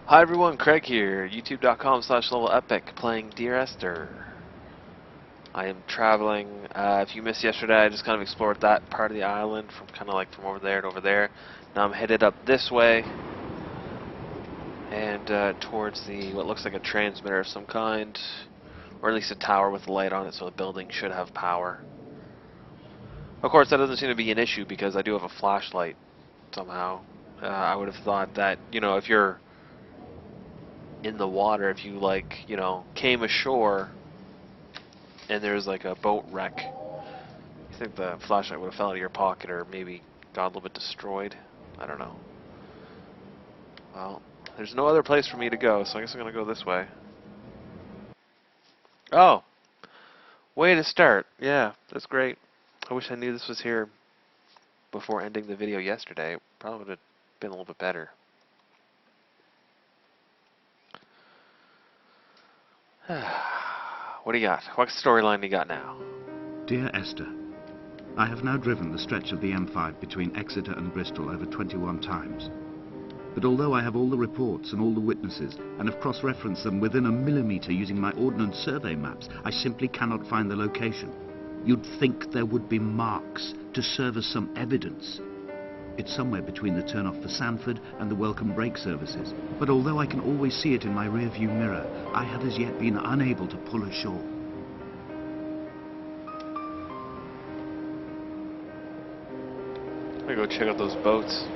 Hi everyone, Craig here, youtube.com/levelepic, playing Dear Esther. I am traveling. If you missed yesterday, I just kind of explored that part of the island from kind of like from over there to over there. Now I'm headed up this way and towards the what looks like a transmitter of some kind, or at least a tower with a light on it, so the building should have power. Of course, that doesn't seem to be an issue because I do have a flashlight somehow. I would have thought that, you know, if you're in the water, if you like, you know, came ashore and there's like a boat wreck, you think the flashlight would have fell out of your pocket or maybe got a little bit destroyed. I don't know. Well, there's no other place for me to go, so I guess I'm gonna go this way. Oh, way to start. Yeah, that's great. I wish I knew this was here before ending the video yesterday. Probably would have been a little bit better. What do you got? What storyline do you got now? Dear Esther, I have now driven the stretch of the M5 between Exeter and Bristol over 21 times. But although I have all the reports and all the witnesses, and have cross-referenced them within a millimetre using my Ordnance Survey maps, I simply cannot find the location. You'd think there would be marks to serve as some evidence. It's somewhere between the turn-off for Sanford and the welcome brake services. But although I can always see it in my rear-view mirror, I have as yet been unable to pull ashore. I'm gonna go check out those boats.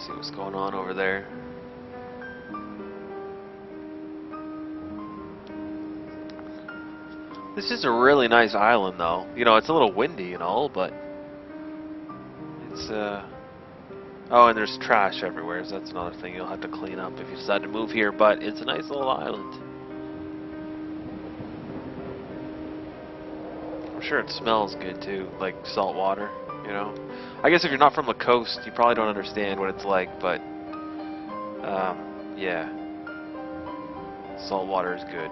See what's going on over there. This is a really nice island, though. You know, it's a little windy and all, but it's oh, and there's trash everywhere, so that's another thing you'll have to clean up if you decide to move here, but it's a nice little island. I'm sure it smells good too, like salt water, you know. I guess if you're not from the coast, you probably don't understand what it's like, but yeah, salt water is good.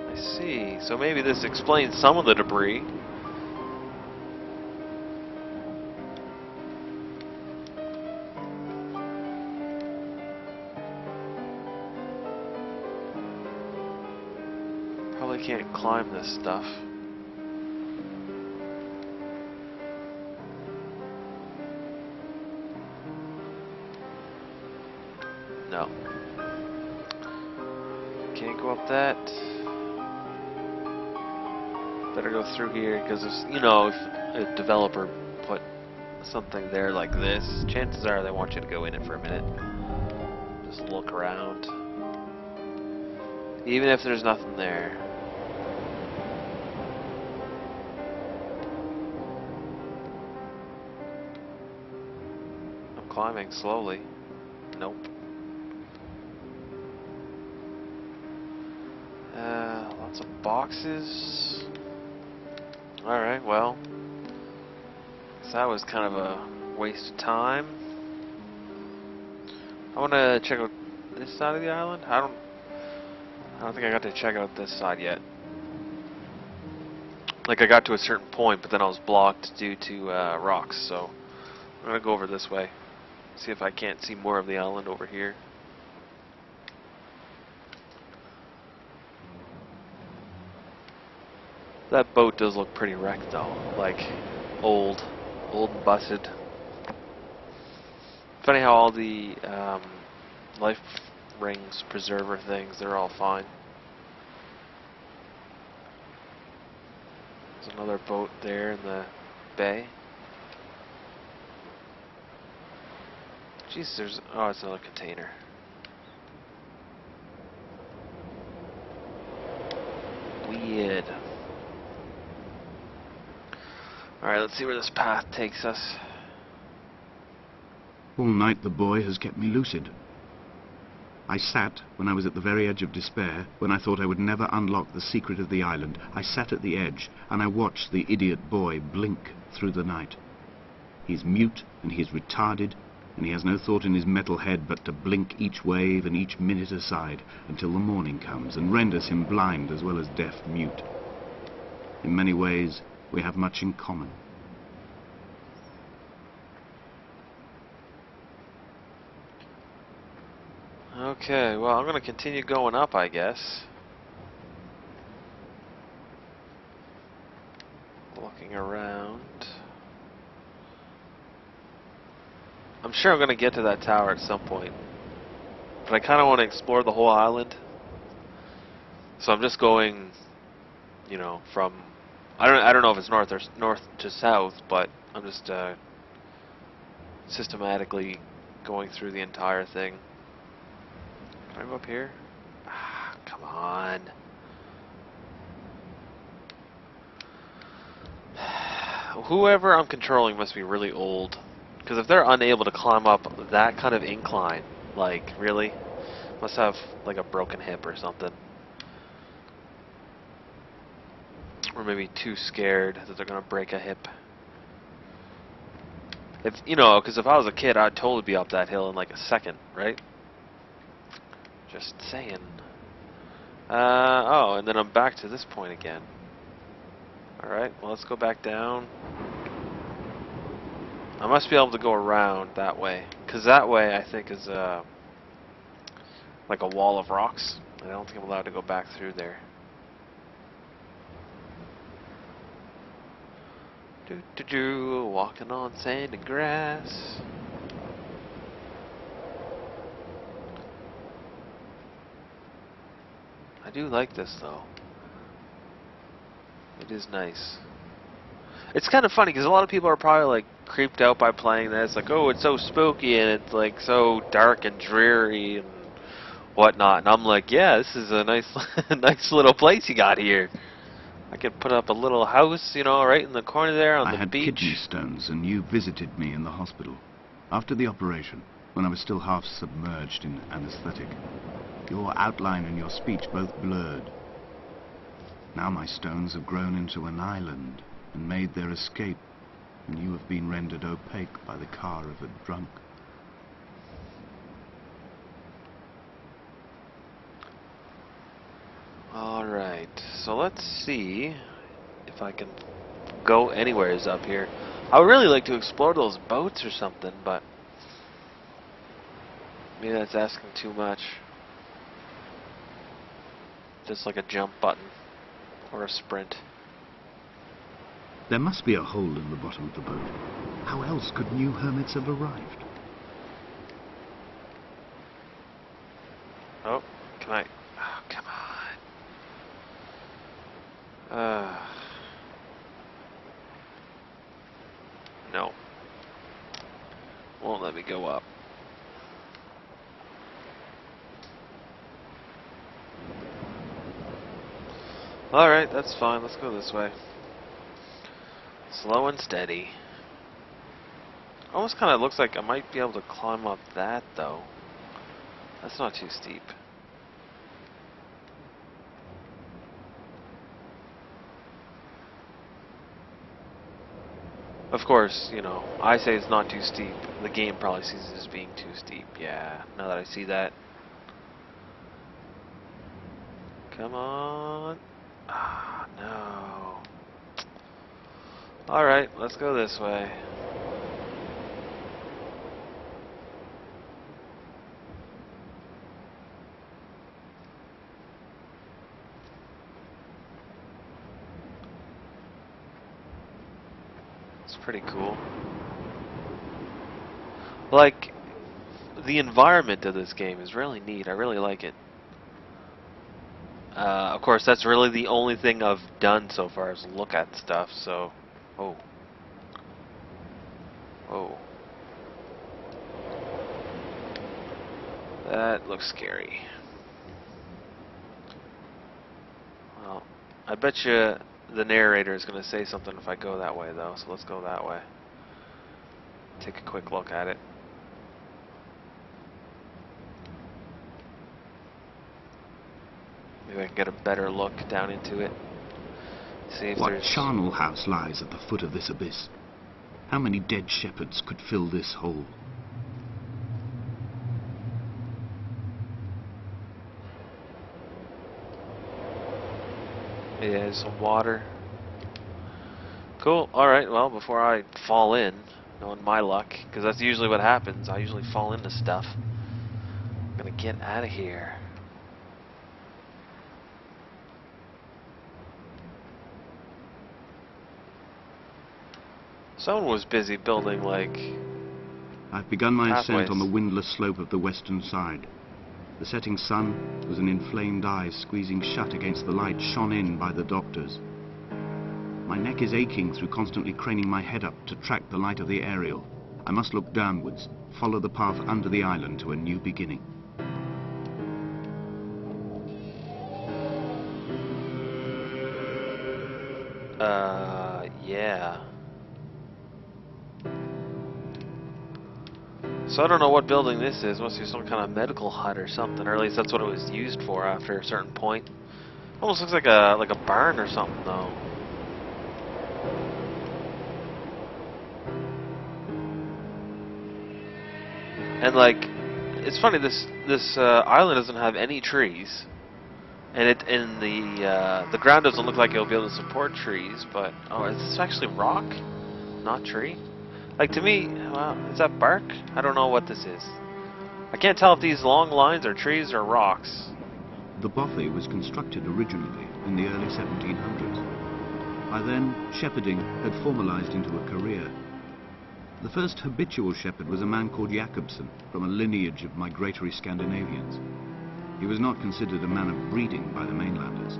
I see. So maybe this explains some of the debris. Probably can't climb this stuff. No. Can't go up that. Better go through here because, you know, if a developer put something there like this, chances are they want you to go in it for a minute. Just look around. Even if there's nothing there. I'm climbing slowly. Nope. Lots of boxes. Alright, well, guess that was kind of a waste of time. I want to check out this side of the island. I don't think I got to check out this side yet. Like, I got to a certain point, but then I was blocked due to rocks, so I'm gonna go over this way. See if I can't see more of the island over here. That boat does look pretty wrecked though, like old and busted. Funny how all the life rings, preserver things, they're all fine. There's another boat there in the bay. Jeez, there's, oh, it's another container. Weird. Alright, let's see where this path takes us. All night the boy has kept me lucid. I sat, when I was at the very edge of despair, when I thought I would never unlock the secret of the island, I sat at the edge, and I watched the idiot boy blink through the night. He's mute, and he is retarded, and he has no thought in his metal head but to blink each wave and each minute aside until the morning comes and renders him blind as well as deaf mute. In many ways, We have much in common. Okay, well, I'm gonna continue going up, I guess. Looking around. I'm sure I'm gonna get to that tower at some point. But I kinda wanna explore the whole island. So I'm just going, you know, from I don't know if it's north or north to south, but I'm just systematically going through the entire thing. Can I go up here? Ah, come on. Whoever I'm controlling must be really old. Because if they're unable to climb up that kind of incline, like, really? Must have, like, a broken hip or something. Or maybe too scared that they're going to break a hip. If, you know, because if I was a kid, I'd totally be up that hill in, like, a second, right? Just saying. Oh, and then I'm back to this point again. Alright, well, let's go back down. I must be able to go around that way. Because that way, I think, is like a wall of rocks. I don't think I'm allowed to go back through there. Walking on sand and grass. I do like this, though. It is nice. It's kind of funny because a lot of people are probably like creeped out by playing this, like, oh, it's so spooky and it's like so dark and dreary and whatnot. And I'm like, yeah, this is a nice, nice little place you got here. I could put up a little house, you know, right in the corner there on I the had beach. kidney stones, and you visited me in the hospital. After the operation, when I was still half submerged in anesthetic, your outline and your speech both blurred. Now my stones have grown into an island and made their escape, and you have been rendered opaque by the car of a drunk. Alright, so let's see if I can go anywheres up here. I would really like to explore those boats or something, but maybe that's asking too much. Just like a jump button or a sprint. There must be a hole in the bottom of the boat. How else could new hermits have arrived? Oh, can I? Oh, come on. No. Won't let me go up. Alright, that's fine. Let's go this way. Slow and steady. Almost kind of looks like I might be able to climb up that, though. That's not too steep. Of course, you know, I say it's not too steep. The game probably sees it as being too steep. Yeah, now that I see that. Come on. Ah, no. Alright, let's go this way. It's pretty cool. Like, the environment of this game is really neat. I really like it. Of course, that's really the only thing I've done so far is look at stuff, so... Oh. Oh. That looks scary. Well, I bet you the narrator is going to say something if I go that way, though, so let's go that way. Take a quick look at it. Maybe I can get a better look down into it. See if What there's... charnel house lies at the foot of this abyss? How many dead shepherds could fill this hole? Yeah, some water. Cool. Alright, well, before I fall in, knowing my luck, because that's usually what happens, I usually fall into stuff. I'm gonna get out of here. Someone was busy building, like, I've begun my ascent on the pathways. windless slope of the western side. The setting sun was an inflamed eye squeezing shut against the light shone in by the doctors. My neck is aching through constantly craning my head up to track the light of the aerial. I must look downwards, follow the path under the island to a new beginning. Yeah. So I don't know what building this is. Must be some kind of medical hut or something, or at least that's what it was used for after a certain point. Almost looks like a barn or something, though. And like, it's funny. This island doesn't have any trees, and the ground doesn't look like it'll be able to support trees. But oh, it's actually rock, not tree. Like to me, well, is that bark? I don't know what this is. I can't tell if these long lines are trees or rocks. The bothy was constructed originally in the early 1700s. By then, shepherding had formalized into a career. The first habitual shepherd was a man called Jacobsen, from a lineage of migratory Scandinavians. He was not considered a man of breeding by the mainlanders.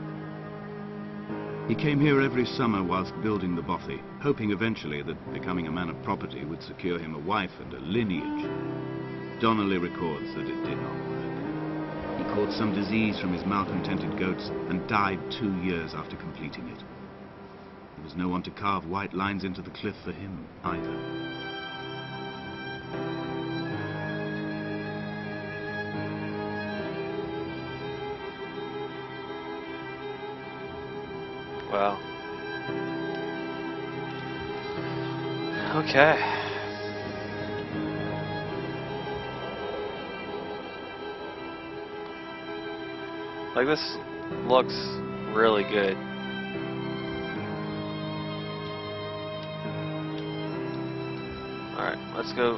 He came here every summer whilst building the bothy, hoping eventually that becoming a man of property would secure him a wife and a lineage. Donnelly records that it did not work. He caught some disease from his malcontented goats and died 2 years after completing it. There was no one to carve white lines into the cliff for him either. Well, okay. Like this looks really good. Alright, let's go.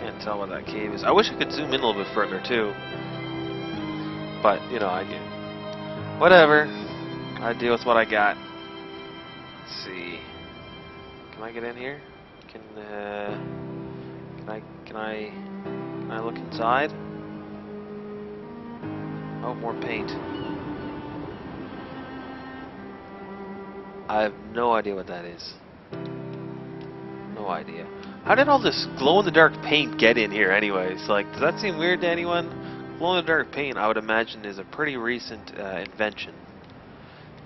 Can't tell what that cave is. I wish I could zoom in a little bit further too. But, you know, I get whatever. I deal with what I got. Let's see. Can I get in here? Can I look inside? Oh, more paint. I have no idea what that is. No idea. How did all this glow-in-the-dark paint get in here anyways? Like, does that seem weird to anyone? Glow-in-the-dark paint, I would imagine, is a pretty recent invention.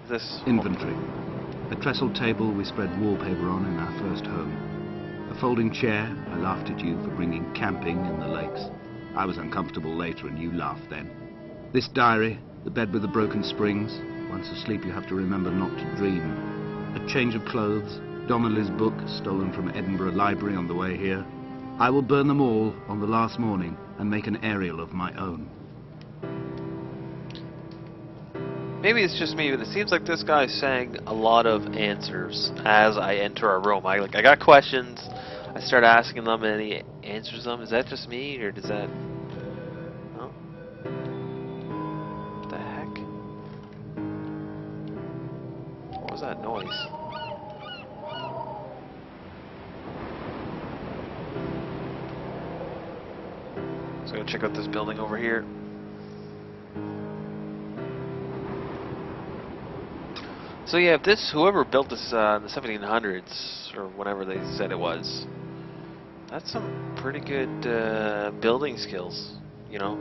This Inventory. A trestle table we spread wallpaper on in our first home. A folding chair. I laughed at you for bringing camping in the lakes. I was uncomfortable later and you laughed then. This diary, the bed with the broken springs. Once asleep you have to remember not to dream. A change of clothes. Donnelly's book, stolen from Edinburgh Library on the way here. I will burn them all on the last morning and make an aerial of my own. Maybe it's just me, but it seems like this guy's saying a lot of answers as I enter a room. I got questions. I start asking them, and he answers them. Is that just me, or does that? No. What the heck? What was that noise? So go check out this building over here. So yeah, if whoever built this in the 1700s, or whenever they said it was, that's some pretty good building skills, you know.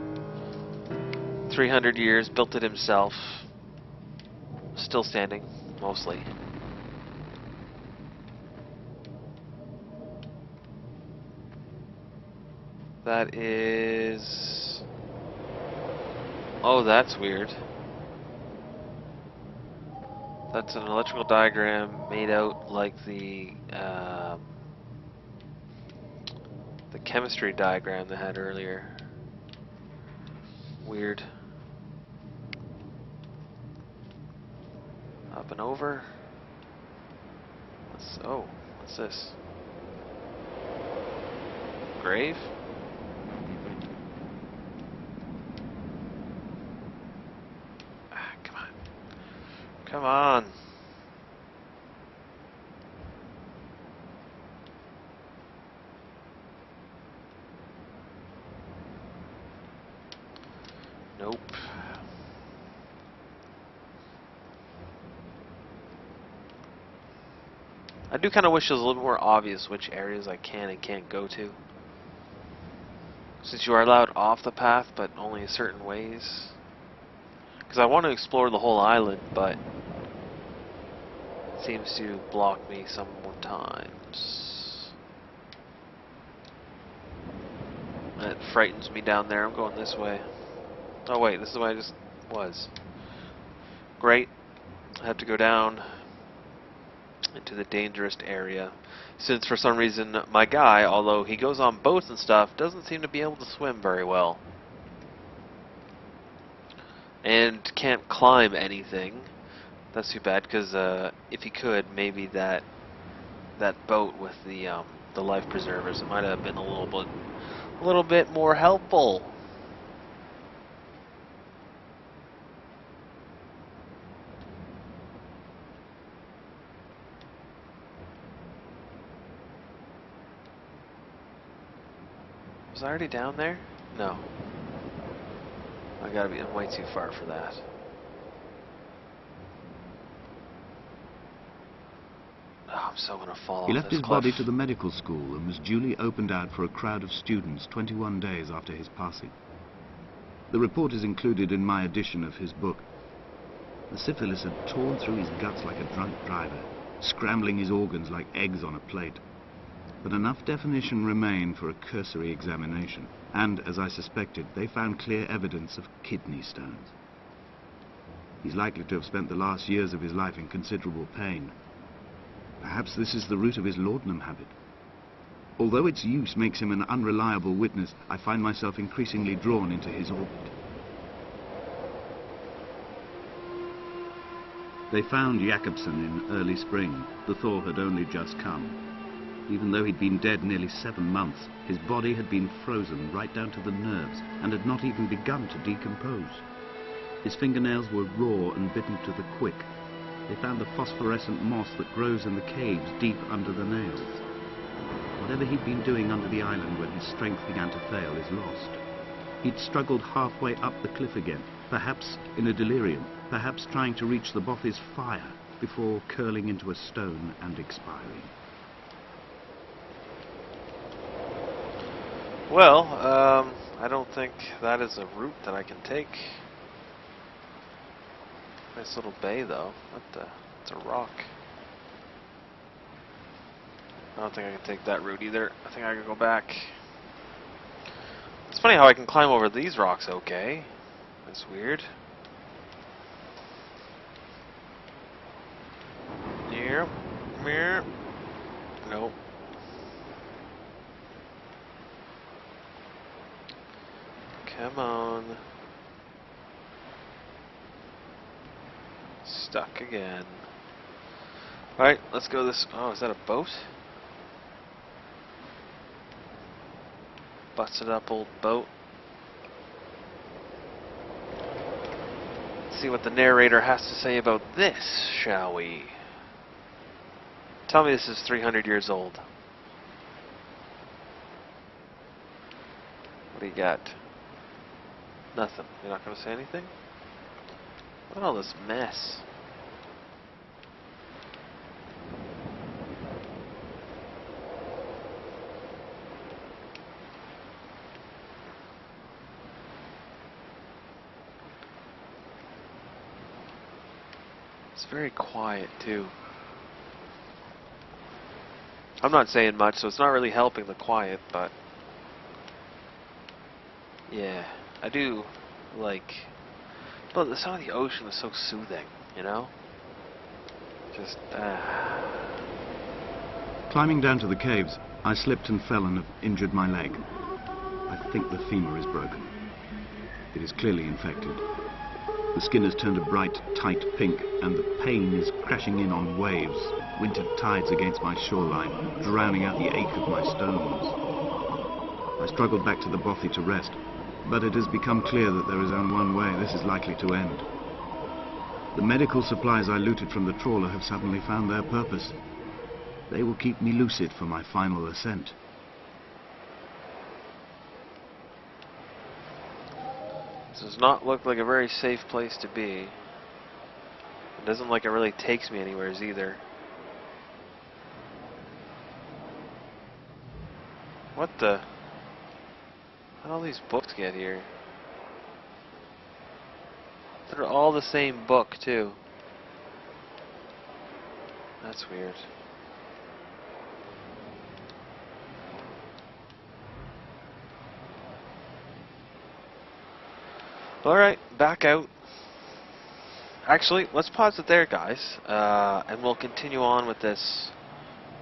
300 years, built it himself, still standing, mostly. That is... Oh, that's weird. That's an electrical diagram made out like the chemistry diagram they had earlier. Weird. Up and over. Oh, what's this? Grave? Ah, come on. Come on. Nope. I do kind of wish it was a little more obvious which areas I can and can't go to. Since you are allowed off the path, but only in certain ways. Because I want to explore the whole island, but it seems to block me sometimes. That frightens me down there. I'm going this way. Oh wait, this is where I just was. Great. I have to go down into the dangerous area. Since for some reason my guy, although he goes on boats and stuff, doesn't seem to be able to swim very well. And can't climb anything. That's too bad, because if he could, maybe that boat with the life preservers, it might have been a little bit more helpful. Was I already down there? No. I'm way too far for that. Oh, I'm so gonna fall He off left this his cliff. body to the medical school and was duly opened out for a crowd of students 21 days after his passing. The report is included in my edition of his book. The syphilis had torn through his guts like a drunk driver, scrambling his organs like eggs on a plate. But enough definition remained for a cursory examination, and, as I suspected, they found clear evidence of kidney stones. He's likely to have spent the last years of his life in considerable pain. Perhaps this is the root of his laudanum habit. Although its use makes him an unreliable witness, I find myself increasingly drawn into his orbit. They found Jakobsen in early spring. The thaw had only just come. Even though he'd been dead nearly 7 months, his body had been frozen right down to the nerves and had not even begun to decompose. His fingernails were raw and bitten to the quick. They found the phosphorescent moss that grows in the caves deep under the nails. Whatever he'd been doing under the island when his strength began to fail is lost. He'd struggled halfway up the cliff again, perhaps in a delirium, perhaps trying to reach the Bothy's fire before curling into a stone and expiring. Well, I don't think that is a route that I can take. Nice little bay, though. What the? It's a rock. I don't think I can take that route either. I think I can go back. It's funny how I can climb over these rocks okay. That's weird. Yep. Yep. Nope. Come on. Stuck again. Alright, let's go this... Oh, is that a boat? Busted up old boat. Let's see what the narrator has to say about this, shall we? Tell me this is 300 years old. What do you got? Nothing. You're not going to say anything? Look at all this mess. It's very quiet, too. I'm not saying much, so it's not really helping the quiet, but... yeah, I do like... But the sound of the ocean is so soothing, you know? Just, Climbing down to the caves, I slipped and fell and have injured my leg. I think the femur is broken. It is clearly infected. The skin has turned a bright, tight pink, and the pain is crashing in on waves, winter tides against my shoreline, drowning out the ache of my stones. I struggled back to the bothy to rest, but it has become clear that there is only one way this is likely to end. The medical supplies I looted from the trawler have suddenly found their purpose. They will keep me lucid for my final ascent. This does not look like a very safe place to be. It doesn't look like it really takes me anywhere either. What the? How did all these books get here? They're all the same book, too. That's weird. Alright, back out. Actually, let's pause it there, guys. And we'll continue on with this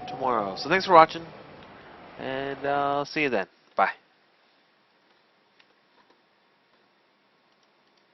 tomorrow. So thanks for watching, and I'll see you then.